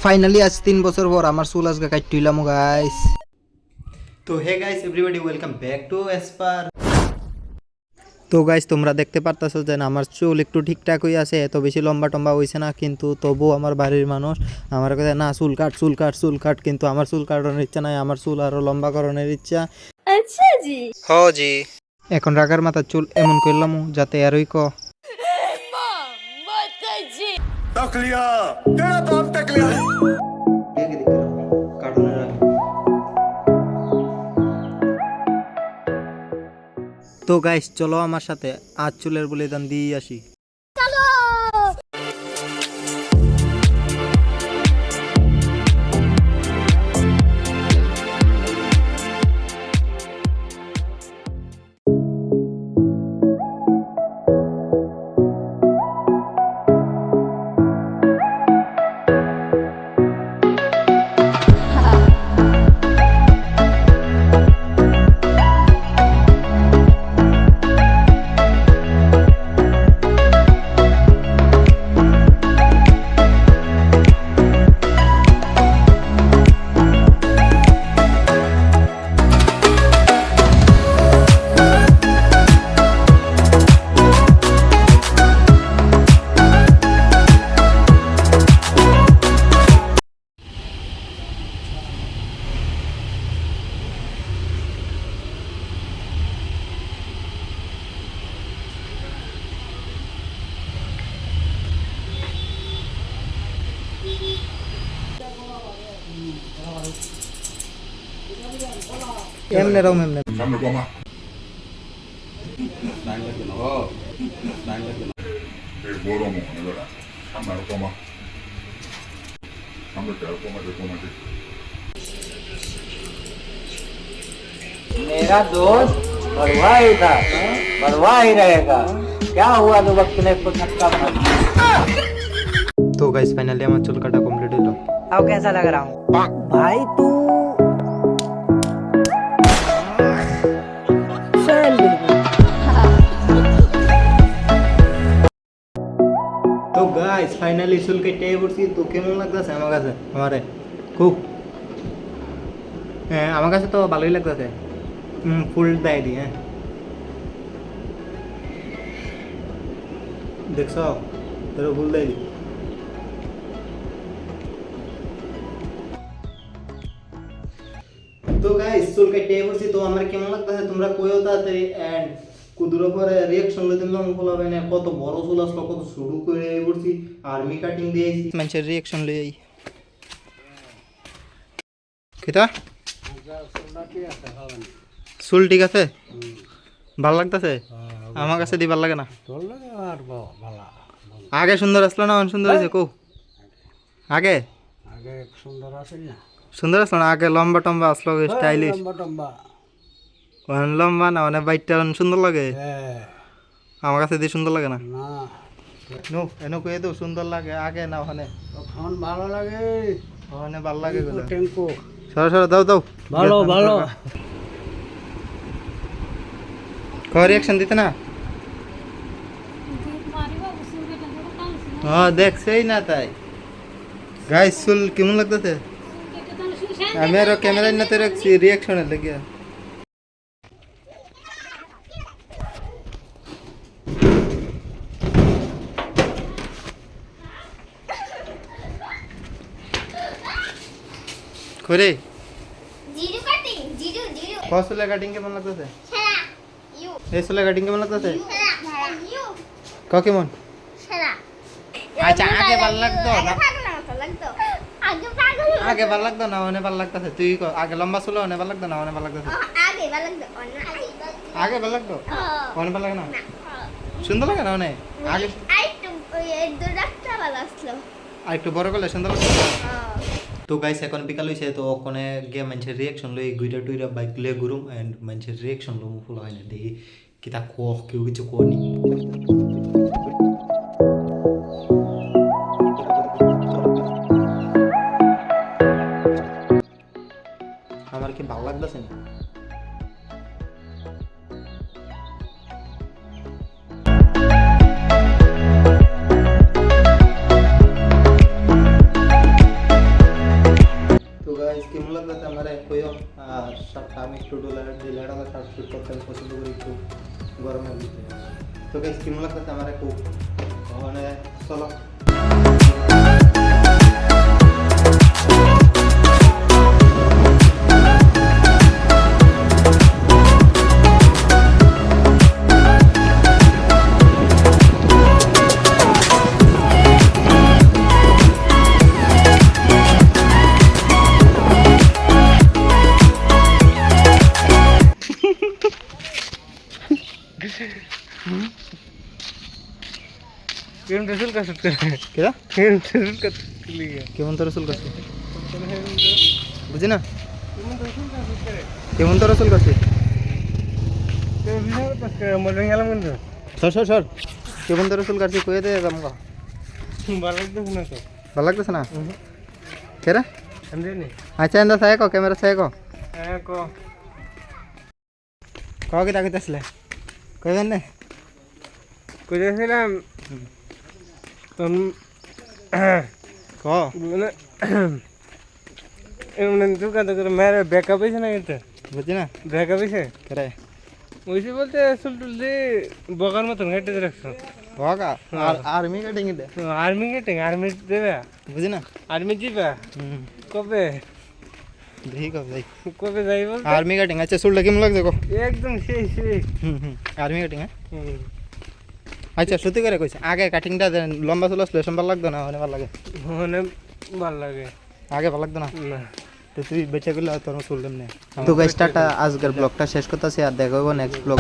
Finally আজ 3 বছর পর আমার চুল আজকে কাটতে হইলাম গাইস। তো hey guys everybody welcome back to এসপার। তো গাইস তোমরা দেখতে পারতাছো যে আমার চুল একটু ঠিকঠাক হয়ে আছে, এত বেশি লম্বা টম্বা হয়েছে না, কিন্তু তবু আমার বাড়ির মানুষ আমার কাছে না চুল কাট চুল কাট চুল কাট, কিন্তু আমার চুল কাটানোর ইচ্ছা নাই, আমার চুল আরো লম্বা করানোর ইচ্ছা। আচ্ছা জি হ জি। এখন রাগার মাথার চুল এমন করলাম যাতে আরই टक लिया तेरा बाप टक लिया তো গাইস চলো আমার সাথে আজ চুলের বলিদান দিয়ে আসি। এমনে রাও এমনে सामने कोमा बोलो मो ने बड़ा सामने कोमा सामने तेरा कोमा de कोमा de मेरा दोस्त बलवा ही था, बलवा ही रहेगा। क्या हुआ तो वक्त ने इसको छक्का मार दिया। তো গাইস ফাইনালি আমার চুল কাটা কমপ্লিট হলো। अब कैसा लग रहा हूँ भाई तू তো গাইস ফাইনালি চুল কেটে পড়ছি। তো কেমন লাগতেছে আমার কাছে? আমারে খুব হ্যাঁ আমার কাছে তো ভালোই লাগতেছে। ফুল দেয় দি। হ্যাঁ দেখছো তোর ফুল দেয় দি। তো গাইস চুল কেটে পড়ছি, তো আমার কেমন লাগতেছে তোমরা কইও তাড়াতাড়ি। এন্ড কুদুর পরে রিঅ্যাকশন লই দিলাম, বলা হয় না কত বড় চুল আসলো, কত শুরু করে পড়ছি, আর্মি কাটিং দিয়েছি। মানুষের রিঅ্যাকশন লই আই কিটা চুল ঠিক আছে, ভাল লাগতেছে? আমার কাছে দি ভাল লাগে না। আগে সুন্দর আসলো না, সুন্দর হয়েছে কো? আগে সুন্দর আসলো না, আগে লম্বা টম্বা আসলো স্টাইলিশ। লম্বা না মানে বাইকটা সুন্দর লাগে, আমার কাছে দিয়ে সুন্দর লাগে না। নো এনে কয়ে তো সুন্দর লাগে আগে না, ওখানে ভালো লাগে, ওখানে ভাল লাগে গুলো। টেম্পো সরো সরো দাও দাও, ভালো ভালো রিঅ্যাকশন দিতে না। হ্যাঁ দেখছেই না তাই। গাইস চুল কেমন লাগতেছে? আমি আরো ক্যামেরার নাতে রাখছি রিঅ্যাকশনের লেগে। করে জিরো কাটিং জিরো জিরো কসলে কাটিং কেমন লাগতেছে? সেরা ইউ এই চুলে কাটিং কেমন লাগতেছে? সেরা ইউ ক কেমন? সেরা আচ্ছা আগে ভাল লাগতো না, আগে আগে পাগল ভাল লাগতো না অনেক ভাল লাগতেছে? তুই ক আগে লম্বা ছিল অনেক ভাল লাগতো না অনেক ভাল লাগতেছে? আগে ভালো লাগতো আগে ভাল লাগতো অনেক ভাল লাগে না? সুন্দর লাগে না অনেক আগে? আইটু এই দুরাকটা ভালো আসলো আর একটু বড় করলে সুন্দর লাগতো। তো গাইস এখন বিকাল হইছে, তো ওখানে গিয়ে মানুষের রিঅ্যাকশন লই গুইরা টুইরা বাইক লয়ে ঘুরুম। এন্ড মানুষের রিঅ্যাকশন লো মুফুল হয় না, দেখি কিতা কেউ কিছু কোনি। আমার কি ভালো লাগতেছে না? শার্টটা আমি একটু ঢিলা শার্ট শুট করতে আমি পছন্দ করি একটু গরমের ভিতরে। তো গাইস কেমন লাগতেছে আমার খুব মানে চলো কেমন রসুল কাজ করতে কেরা কেমন রসুল কাজ লিগে কেমন তো রসুল কাছে বুঝি না কেমন রসুল কাজ করতে কেমন তো রসুল কাছে কেমন বিনা কাজ করে মডেল গেলাম কিন্তু সর কেমন তো রসুল কাছে কয়ে দে আমগা ভালো লাগতেছে না তো ভালো লাগতেছে না কেরা আমি জানি আচ্ছা এন্দা সাই কো ক্যামেরা সাই কো হ্যাঁ কো কি ডাকিতে আসলে কইবেন না কইছিলাম তোম ক মানে এমন দোকান করে মেরে ব্যাকআপ হয়েছে না কিন্তু বুঝি না ব্যাকআপ হয়েছে কেরে ওইসে বলতে চুলটুল দিয়ে বকার মতন হেঁটে রাখছো হোগা আর আর্মি কাটিং দে আর্মি গেটিং আর্মি দেবে বুঝি না আর্মি যাবে কবে দেখি কব যাই কবে যাই বলতে আর্মি কাটিং আচ্ছা চুলটা কেমন লাগছে কো একদম সেই আর্মি কাটিং হ্যাঁ আচ্ছা সত্যি করে কইছে আগে কাটিংটা লম্বা চুল আসলে সম্ভব লাগতো না মানে ভালো লাগে মনে ভাল লাগে আগে ভালো লাগতো না না তো তুই বেঁচে গেলে তোর চুল কেমনে তো গাইস টাটা আজকের ব্লগটা শেষ করতেছি আর দেখাবো নেক্সট ব্লগ